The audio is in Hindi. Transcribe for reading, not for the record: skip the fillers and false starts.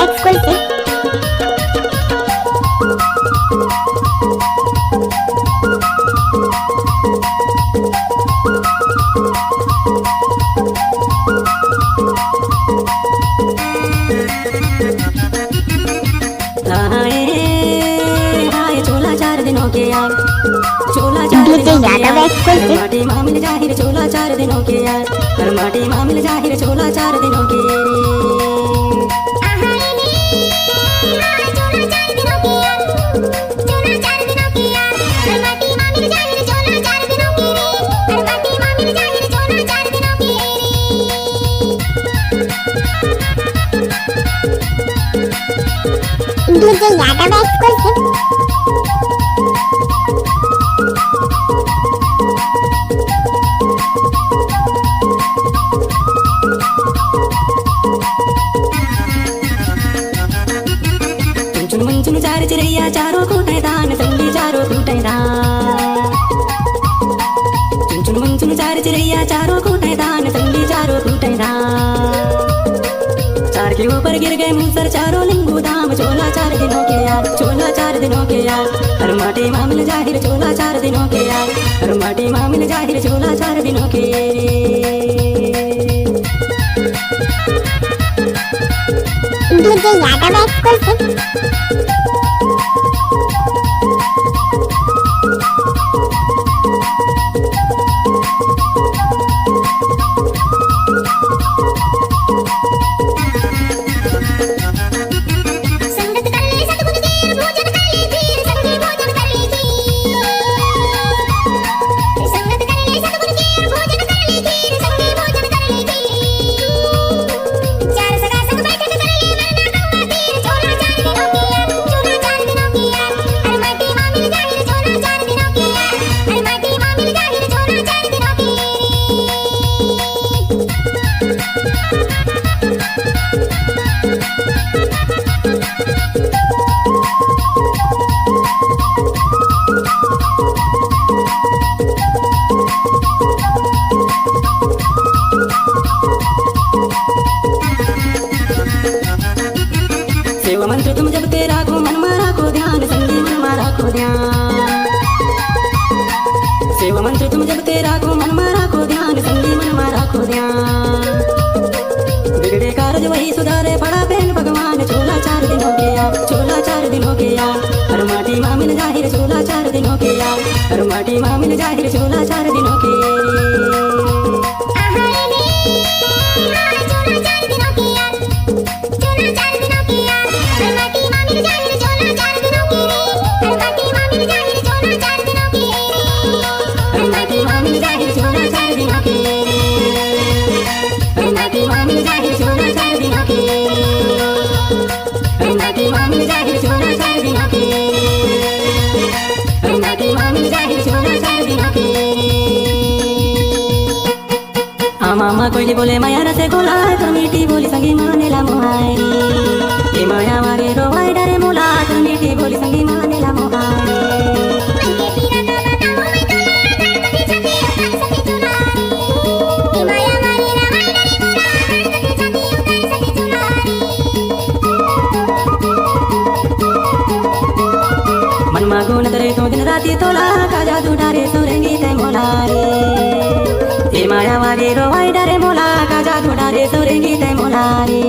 exclusive. चोला 4 दिनों के यार, चोला 4 दिनों के यार, माटी मामिल जाहिर चोला 4 दिनों के यार, माटी मामिल जाहिर चोला 4 दिनों के। DJ Yadav exclusive. चुन चार चिड़ैया चारों खूटे दान संगी चारों खूटे दान। चुन चार चिड़ैया चारों खूटे दान संगी चारों खूटे दान। चार के ऊपर गिर गए मूसर चारों लिंगू दाम चोला 4 दिनों के यार, चोला 4 दिनों के यार, हर माटी मामिल जाहिर चोला 4 दिनों के यार, हर माटी मामिल जाहिर चोला 4 दिनों के। DJ Yadav exclusive. सेवा मंत्र तुम जब तेरा को मन मारा को ध्यान संगी मन मारा को ध्यान। सेवा मंत्र तुम जब तेरा को मन मारा को ध्यान संगी मन मारा को ध्यान। बिगड़े कारज वही सुधारे पड़ा पेन भगवान चोला 4 दिनों के यार, चोला 4 दिनों के यार, हर माटी मामिल जाहिर चोला 4 दिनों के यार, हर माटी मामिल जाहिर चोला 4 दिनों के। मामा कोइली बोले माया रसे गोला तो मीठी बोली संगी मानेला मोहारी। ए माया वागे रोवाई डरे मोला तो मीठी बोली संगी मानेला मोहारी। मन मागो न करे तो दिन राती तोला का जादू डारे सोरेंगी ते मोलारी। ए माया वागे रोवाई डरे मोला का जादू डारे सोरेंगी ते मोलारी।